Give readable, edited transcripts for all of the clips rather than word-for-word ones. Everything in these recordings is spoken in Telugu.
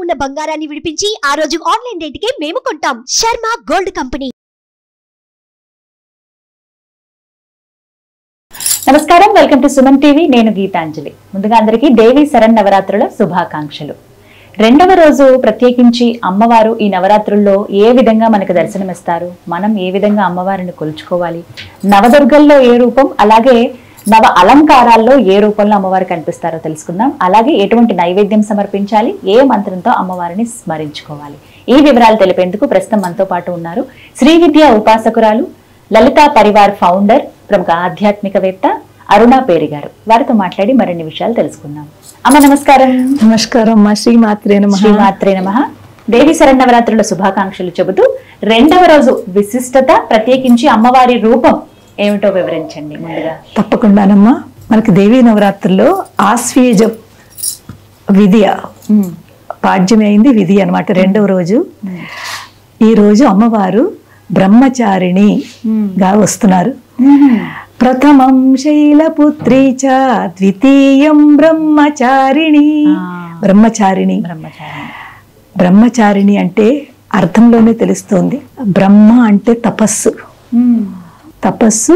ఉన్న బంగారాన్ని విడిపించి ఆ రోజు ఆన్లైన్ రేటుకే మేము కొంటాం. Sharma gold company. నమస్కారం, వెల్కమ్ టు సుమన్ టీవీ. నేను గీతాంజలి. ముందుగా అందరికీ దేవి శరన్నవరాత్రుల శుభాకాంక్షలు. రెండవ రోజు ప్రత్యేకించి అమ్మవారు ఈ నవరాత్రుల్లో ఏ విధంగా మనకు దర్శనమిస్తారు, మనం ఏ విధంగా అమ్మవారిని కొలుచుకోవాలి, నవదుర్గల్లో ఏ రూపం, అలాగే నవ అలంకారాల్లో ఏ రూపంలో అమ్మవారు కనిపిస్తారో తెలుసుకుందాం. అలాగే ఎటువంటి నైవేద్యం సమర్పించాలి, ఏ మంత్రంతో అమ్మవారిని స్మరించుకోవాలి, ఈ వివరాలు తెలిపేందుకు ప్రస్తుతం మనతో పాటు ఉన్నారు శ్రీ విద్యా ఉపాసకురాలు, లలితా పరివార్ ఫౌండర్, ప్రముఖ ఆధ్యాత్మికవేత్త అరుణా పేరి గారు. వారితో మాట్లాడి మరిన్ని విషయాలు తెలుసుకుందాం. అమ్మ నమస్కారం. నమస్కారం అమ్మా. శ్రీమాత్రే నమః. శ్రీమాత్రే నమః. దేవి శరన్నవరాత్రుల శుభాకాంక్షలు చెబుతూ రెండవ రోజు విశిష్టత, ప్రత్యేకించి అమ్మవారి రూపం ఏమిటో వివరించండి ముందుగా. తప్పకుండానమ్మా. మనకి దేవీ నవరాత్రుల్లో ఆశ్వీజ విధియ పాడ్యమి అయింది, విధి అన్నమాట రెండవ రోజు. ఈ రోజు అమ్మవారు బ్రహ్మచారిణిగా వస్తున్నారు. ప్రథమం శైలపుత్రీ చ ద్వితీయం బ్రహ్మచారిణి. బ్రహ్మచారిణి బ్రహ్మచారిణి అంటే అర్థంలోనే తెలుస్తోంది. బ్రహ్మ అంటే తపస్సు, తపస్సు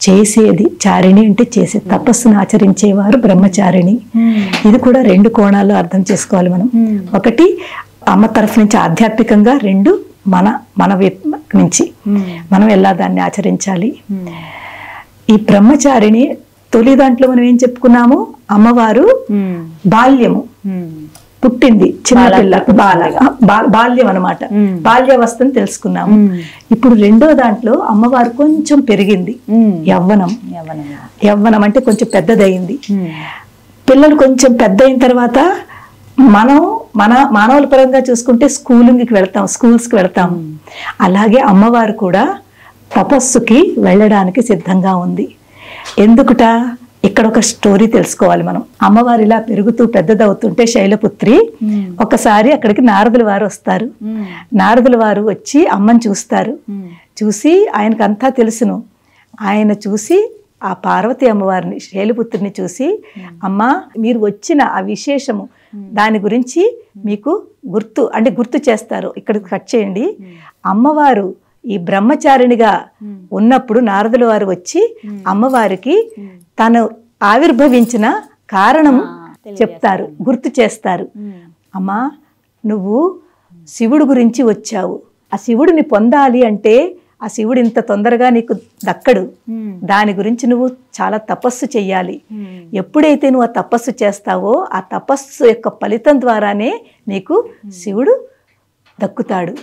చేసేది. చారిణి అంటే చేసే, తపస్సును ఆచరించేవారు బ్రహ్మచారిణి. ఇది కూడా రెండు కోణాలు అర్థం చేసుకోవాలి మనం. ఒకటి అమ్మ తరఫు నుంచి ఆధ్యాత్మికంగా, రెండు మన నుంచి మనం ఎలా దాన్ని ఆచరించాలి. ఈ బ్రహ్మచారిణి తొలి దాంట్లో మనం ఏం చెప్పుకున్నాము, అమ్మవారు బాల్యము పుట్టింది, చిన్నపిల్ల, బాల్యం అన్నమాట, బాల్యావస్థను తెలుసుకున్నాము. ఇప్పుడు రెండో దాంట్లో అమ్మవారు కొంచెం పెరిగింది, యవ్వనం. యవ్వనం అంటే కొంచెం పెద్దదయింది. పిల్లలు కొంచెం పెద్ద అయిన తర్వాత మనం మానవుల పరంగా చూసుకుంటే స్కూల్స్కి వెళ్తాం. అలాగే అమ్మవారు కూడా తపస్సుకి వెళ్ళడానికి సిద్ధంగా ఉంది. ఎందుకుట, ఇక్కడ ఒక స్టోరీ తెలుసుకోవాలి మనం. అమ్మవారు ఇలా పెరుగుతూ పెద్దదవుతుంటే శైలపుత్రి ఒకసారి అక్కడికి నారదుల వారు వస్తారు. నారదుల వారు వచ్చి అమ్మని చూస్తారు. చూసి ఆయనకంతా తెలుసును. ఆయన చూసి ఆ పార్వతి అమ్మవారిని, శైలపుత్రిని చూసి, అమ్మ మీరు వచ్చిన ఆ విశేషము, దాని గురించి మీకు గుర్తు చేస్తారు. ఇక్కడ కట్ చేయండి. అమ్మవారు ఈ బ్రహ్మచారిణిగా ఉన్నప్పుడు నారదుల వారు వచ్చి అమ్మవారికి తను ఆవిర్భవించిన కారణం చెప్తారు, గుర్తు చేస్తారు. అమ్మా, నువ్వు శివుడు గురించి వచ్చావు. ఆ శివుడిని పొందాలి అంటే ఆ శివుడు ఇంత తొందరగా నీకు దక్కడు. దాని గురించి నువ్వు చాలా తపస్సు చెయ్యాలి. ఎప్పుడైతే నువ్వు ఆ తపస్సు చేస్తావో ఆ తపస్సు యొక్క ఫలితం ద్వారానే నీకు శివుడు దక్కుతాడు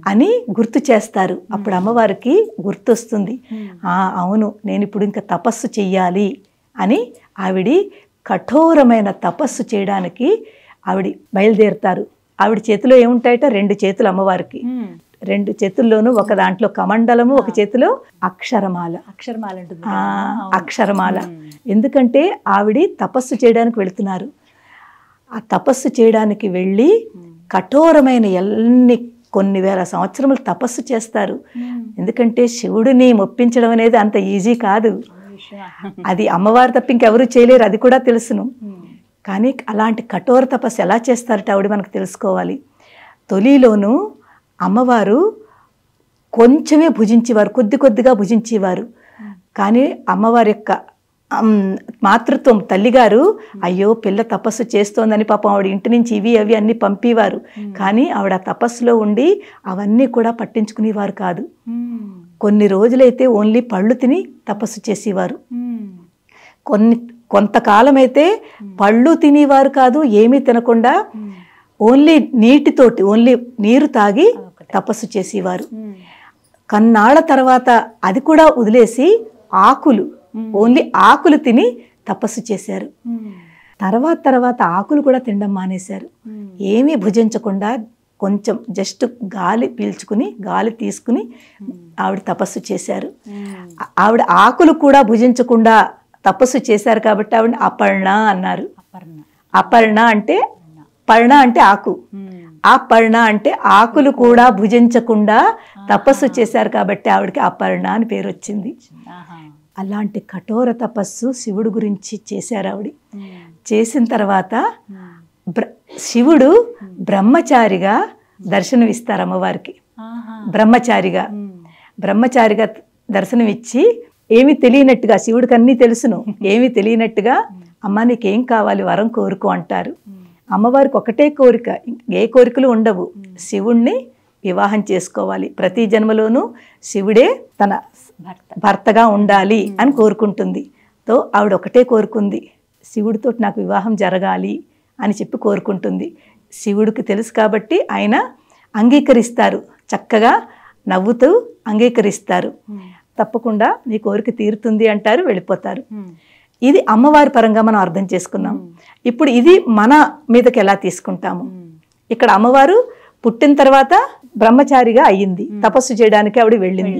అని గుర్తు చేస్తారు. అప్పుడు అమ్మవారికి గుర్తొస్తుంది, అవును, నేను ఇప్పుడు ఇంకా తపస్సు చెయ్యాలి అని ఆవిడ కఠోరమైన తపస్సు చేయడానికి ఆవిడ బయలుదేరుతారు. ఆవిడ చేతిలో ఏముంటాయట, రెండు చేతులు అమ్మవారికి. రెండు చేతుల్లోనూ ఒక దాంట్లో కమండలము, ఒక చేతిలో అక్షరమాల. అక్షరమాల ఎందుకంటే ఆవిడ తపస్సు చేయడానికి వెళుతున్నారు. ఆ తపస్సు చేయడానికి వెళ్ళి కఠోరమైన కొన్ని వేల సంవత్సరములు తపస్సు చేస్తారు. ఎందుకంటే శివుడిని మొప్పించడం అనేది అంత ఈజీ కాదు. అది అమ్మవారు తప్ప ఇంకెవరు చేయలేరు, అది కూడా తెలుసును. కానీ అలాంటి కఠోర తపస్సు ఎలా చేస్తారట ఆవిడ మనకు తెలుసుకోవాలి. తొలిలోనూ అమ్మవారు కొంచెమే భుజించేవారు, కొద్దిగా భుజించేవారు. కానీ అమ్మవారి యొక్క మాతృత్వం, తల్లిగారు అయ్యో పిల్ల తపస్సు చేస్తోందని పాపం ఆవిడ ఇంటి నుంచి ఇవి అవి అన్ని పంపేవారు. కానీ ఆవిడ తపస్సులో ఉండి అవన్నీ కూడా పట్టించుకునేవారు కాదు. కొన్ని రోజులైతే ఓన్లీ పళ్ళు తిని తపస్సు చేసేవారు. కొంతకాలం అయితే పళ్ళు తినేవారు కాదు, ఏమీ తినకుండా ఓన్లీ నీరు తాగి తపస్సు చేసేవారు. కన్నాళ్ళ తర్వాత అది కూడా వదిలేసి ఓన్లీ ఆకులు తిని తపస్సు చేశారు. తర్వాత ఆకులు కూడా తినడం మానేశారు. ఏమీ భుజించకుండా కొంచెం జస్ట్ గాలి పీల్చుకుని, గాలి తీసుకుని ఆవిడ తపస్సు చేశారు. ఆవిడ ఆకులు కూడా భుజించకుండా తపస్సు చేశారు కాబట్టి ఆవిడ అపర్ణ అన్నారు. అపర్ణ అంటే పర్ణ అంటే ఆకు, అపర్ణ అంటే ఆకులు కూడా భుజించకుండా తపస్సు చేశారు కాబట్టి ఆవిడకి అపర్ణ అని పేరు వచ్చింది. అలాంటి కఠోర తపస్సు శివుడు గురించి చేశారు ఆవిడ. చేసిన తర్వాత శివుడు బ్రహ్మచారిగా దర్శనమిస్తారు అమ్మవారికి. బ్రహ్మచారిగా దర్శనమిచ్చి ఏమి తెలియనట్టుగా, శివుడికి అన్నీ తెలుసును, ఏమి తెలియనట్టుగా అమ్మ నీకేం కావాలి వరం కోరుకో అంటారు. అమ్మవారికి ఒకటే కోరిక, ఏ కోరికలు ఉండవు, శివుణ్ణి వివాహం చేసుకోవాలి, ప్రతి జన్మలోనూ శివుడే తన భర్తగా ఉండాలి అని కోరుకుంటుంది. తో ఆవిడ ఒకటే కోరుకుంది, శివుడితో నాకు వివాహం జరగాలి అని చెప్పి కోరుకుంటుంది. శివుడికి తెలుసు కాబట్టి ఆయన అంగీకరిస్తారు, చక్కగా నవ్వుతూ అంగీకరిస్తారు. తప్పకుండా నీ కోరిక తీరుతుంది అంటారు, వెళ్ళిపోతారు. ఇది అమ్మవారి పరంగా మనం అర్థం చేసుకున్నాం. ఇప్పుడు ఇది మన మీదకి ఎలా తీసుకుంటాము? ఇక్కడ అమ్మవారు పుట్టిన తర్వాత బ్రహ్మచారిగా అయ్యింది, తపస్సు చేయడానికి ఆవిడ వెళ్ళింది.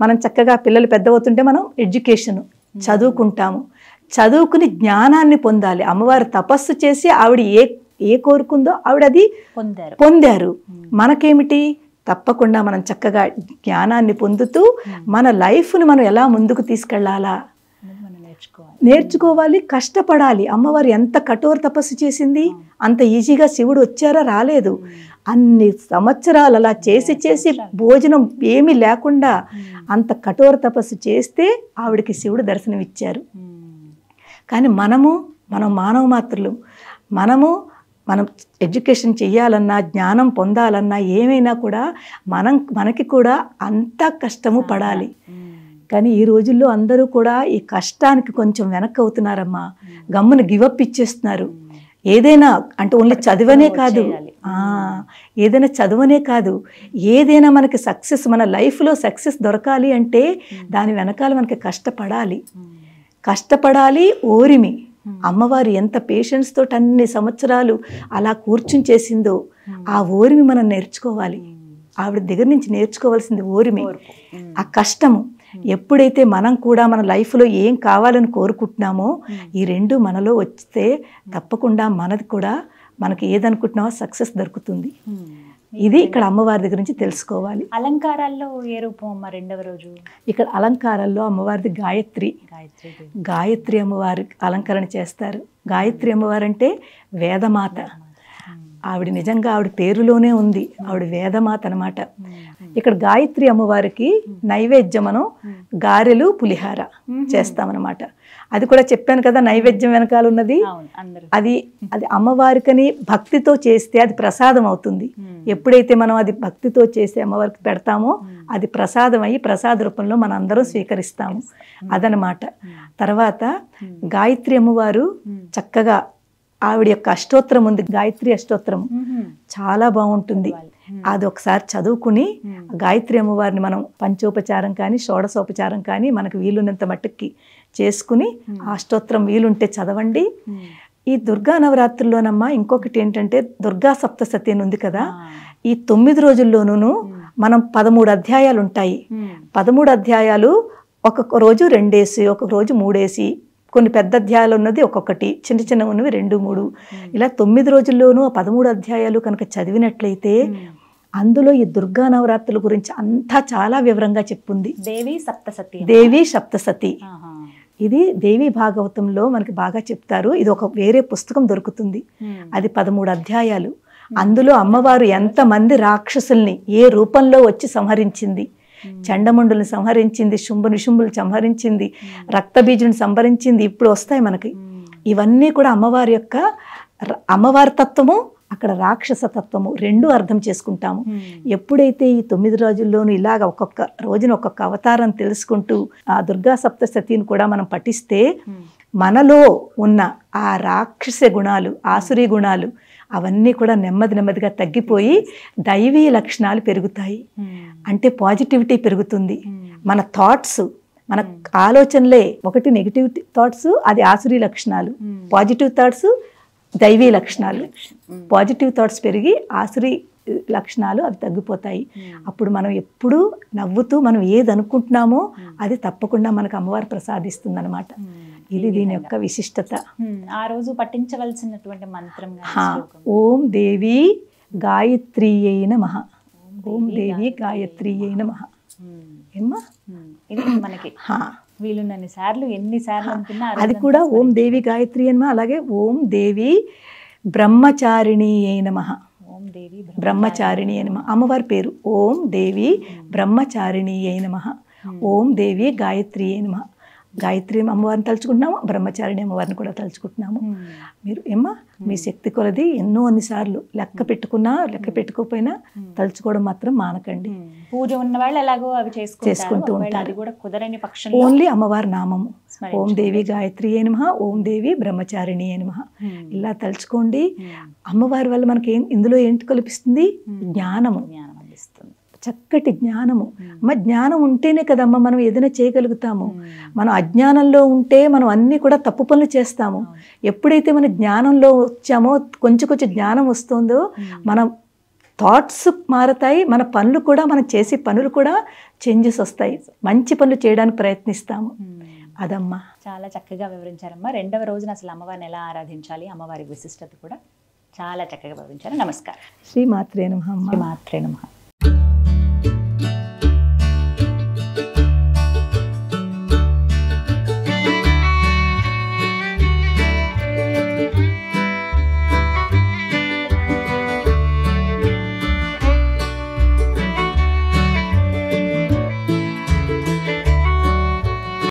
మనం చక్కగా పిల్లలు పెద్దవుతుంటే మనం ఎడ్యుకేషన్ చదువుకుంటాము, చదువుకుని జ్ఞానాన్ని పొందాలి. అమ్మవారు తపస్సు చేసి ఆవిడ ఏ కోరుకుందో ఆవిడ అది పొందారు. మనకేమిటి? తప్పకుండా మనం చక్కగా జ్ఞానాన్ని పొందుతూ మన లైఫ్ని మనం ఎలా ముందుకు తీసుకెళ్లాలా నేర్చుకోవాలి, కష్టపడాలి. అమ్మవారు ఎంత కఠోర తపస్సు చేసింది, అంత ఈజీగా శివుడు వచ్చారా? రాలేదు. అన్ని సంవత్సరాలు అలా చేసి భోజనం ఏమీ లేకుండా అంత కఠోర తపస్సు చేస్తే ఆవిడకి శివుడు దర్శనం ఇచ్చారు. కానీ మనం మానవ మాత్రులు, మనం ఎడ్యుకేషన్ చెయ్యాలన్నా, జ్ఞానం పొందాలన్నా, ఏమైనా కూడా మనకి కూడా అంత కష్టము పడాలి. కానీ ఈ రోజుల్లో అందరూ కూడా ఈ కష్టానికి కొంచెం వెనక్కి అవుతున్నారమ్మా. గమ్మున గివప్ ఇచ్చేస్తున్నారు. ఏదైనా అంటే ఓన్లీ చదువనే కాదు, ఏదైనా చదువనే కాదు, ఏదైనా మనకి సక్సెస్, మన లైఫ్లో సక్సెస్ దొరకాలి అంటే దాని వెనకాల మనకి కష్టపడాలి. ఓరిమి, అమ్మవారు ఎంత పేషెన్స్ తోటి అన్ని సంవత్సరాలు అలా కూర్చుని చేసిందో ఆ ఓరిమి మనం నేర్చుకోవాలి. ఆవిడ దగ్గర నుంచి నేర్చుకోవాల్సింది ఓరిమి, ఆ కష్టము. ఎప్పుడైతే మనం కూడా మన లైఫ్లో ఏం కావాలని కోరుకుంటున్నామో ఈ రెండు మనలో వస్తే తప్పకుండా మనది కూడా మనకి ఏదనుకుంటున్నామో సక్సెస్ దొరుకుతుంది. ఇది ఇక్కడ అమ్మవారి దగ్గర నుంచి తెలుసుకోవాలి. అలంకారాల్లో ఏ రూపం అమ్మ రెండవ రోజు? ఇక్కడ అలంకారాల్లో అమ్మవారిది గాయత్రి అమ్మవారి అలంకరణ చేస్తారు. గాయత్రి అమ్మవారు అంటే వేదమాత. ఆవిడ నిజంగా ఆవిడ పేరులోనే ఉంది, ఆవిడ వేదమాత అనమాట. ఇక్కడ గాయత్రి అమ్మవారికి నైవేద్యం మనం గారెలు పులిహార చేస్తామన్నమాట. అది కూడా చెప్పాను కదా, నైవేద్యం వెనకాల ఉన్నది అది అమ్మవారికని భక్తితో చేస్తే అది ప్రసాదం అవుతుంది. ఎప్పుడైతే మనం అది భక్తితో చేసి అమ్మవారికి పెడతామో అది ప్రసాదం అయ్యి ప్రసాద రూపంలో మనం అందరం స్వీకరిస్తాము, అదనమాట. తర్వాత గాయత్రి అమ్మవారు చక్కగా ఆవిడ యొక్క అష్టోత్తరం ఉంది, గాయత్రి అష్టోత్తరం చాలా బాగుంటుంది. అది ఒకసారి చదువుకుని గాయత్రి అమ్మవారిని మనం పంచోపచారం కానీ షోడశోపచారం కానీ మనకు వీలున్నంత మట్టుకి చేసుకుని ఆ అష్టోత్తరం వీలుంటే చదవండి. ఈ దుర్గా నవరాత్రుల్లోనమ్మా ఇంకొకటి ఏంటంటే దుర్గా సప్తశతి అని ఉంది కదా, ఈ 9 రోజుల్లోనూ మనం 13 అధ్యాయాలు ఉంటాయి. 13 అధ్యాయాలు ఒక్కొక్క రోజు 2 వేసి, ఒక్కొక్క రోజు 3 వేసి, కొన్ని పెద్ద అధ్యాయాలు ఉన్నది ఒక్కొక్కటి, చిన్న చిన్న ఉన్నవి 2, 3, ఇలా 9 రోజుల్లోనూ ఆ 13 అధ్యాయాలు కనుక చదివినట్లయితే అందులో ఈ దుర్గా నవరాత్రుల గురించి అంతా చాలా వివరంగా చెప్పుంది. దేవి సప్తసతి ఇది దేవి భాగవతంలో మనకి బాగా చెప్తారు. ఇది ఒక వేరే పుస్తకం దొరుకుతుంది, అది 13 అధ్యాయాలు. అందులో అమ్మవారు ఎంతమంది రాక్షసుల్ని ఏ రూపంలో వచ్చి సంహరించింది, చండముండుల్ని సంహరించింది, శుంభుని సంహరించింది, రక్తబీజుని సంహరించింది, ఇప్పుడు వస్తాయి మనకి. ఇవన్నీ కూడా అమ్మవారి తత్వము, అక్కడ రాక్షస తత్వము రెండు అర్థం చేసుకుంటాము. ఎప్పుడైతే ఈ 9 రోజుల్లోనూ ఇలాగ ఒక్కొక్క రోజున ఒక్కొక్క అవతారం తెలుసుకుంటూ ఆ దుర్గా సప్తశతిని కూడా మనం పఠిస్తే మనలో ఉన్న ఆ రాక్షస గుణాలు, ఆసురీ గుణాలు అవన్నీ కూడా నెమ్మదిగా తగ్గిపోయి దైవీ లక్షణాలు పెరుగుతాయి. అంటే పాజిటివిటీ పెరుగుతుంది. మన థాట్స్, మన ఆలోచనలే, ఒకటి నెగిటివ్ థాట్స్ అది ఆసురీ లక్షణాలు, పాజిటివ్ థాట్స్ దైవీ లక్షణాలు. పాజిటివ్ థాట్స్ పెరిగి ఆసురీ లక్షణాలు అవి తగ్గిపోతాయి. అప్పుడు మనం ఎప్పుడూ నవ్వుతూ మనం ఏది అనుకుంటున్నామో అది తప్పకుండా మనకు అమ్మవారు ప్రసాదిస్తుంది అనమాట. ఇది దీని యొక్క విశిష్టత. ఆ రోజు పఠించవలసినటువంటి మంత్రం ఓం దేవి గాయత్రీయై నమః. ఓం దేవి గాయత్రీయై నమః. ఏమ్మా ఇది మనకి వీలున్నన్ని సార్లు ఎన్ని సార్లు అనుకున్నా అది కూడా ఓం దేవి గాయత్రి అనమా, అలాగే ఓం దేవి బ్రహ్మచారిణి అయి నమః. ఓం దేవి బ్రహ్మచారిణి అయి నమః అమ్మవారి పేరు. ఓం దేవి బ్రహ్మచారిణి అయి నమః. ఓం దేవి గాయత్రి అయి నమః. గాయత్రి అమ్మవారిని తలుచుకుంటున్నాము, బ్రహ్మచారిణి అమ్మవారిని కూడా తలుచుకుంటున్నాము. మీరు ఏమ్మా మీ శక్తి కొలది ఎన్నో అన్నిసార్లు లెక్క పెట్టుకున్నా లెక్క పెట్టుకోకపోయినా తలుచుకోవడం మాత్రం మానకండి. పూజ ఉన్న వాళ్ళు ఎలాగో అవి చేసుకుంటూ ఉంటారు. అది కూడా కుదరని పక్షంలో ఓన్లీ అమ్మవారి నామము ఓం దేవి గాయత్రి అయి నమః, ఓం దేవి బ్రహ్మచారిణి అయి నమః ఇలా తలుచుకోండి. అమ్మవారి వల్ల మనకి ఇందులో ఏంటి కల్పిస్తుంది? జ్ఞానము. జ్ఞానం అందిస్తుంది. చక్కటి జ్ఞానము. అమ్మ జ్ఞానం ఉంటేనే కదమ్మా మనం ఏదైనా చేయగలుగుతాము. మనం అజ్ఞానంలో ఉంటే మనం అన్నీ కూడా తప్పు పనులు చేస్తాము. ఎప్పుడైతే మన జ్ఞానంలో వచ్చామో, కొంచెం కొంచెం జ్ఞానం వస్తుందో మన థాట్స్ మారతాయి, మన పనులు కూడా, మనం చేసే పనులు కూడా చేంజెస్ వస్తాయి, మంచి పనులు చేయడానికి ప్రయత్నిస్తాము. అదమ్మా చాలా చక్కగా వివరించారమ్మా. 2వ రోజున అసలు అమ్మవారిని ఎలా ఆరాధించాలి, అమ్మవారి విశిష్టత కూడా చాలా చక్కగా వివరించారు. నమస్కారం. శ్రీమాత్రే నమః. శ్రీమాత్రే నమః.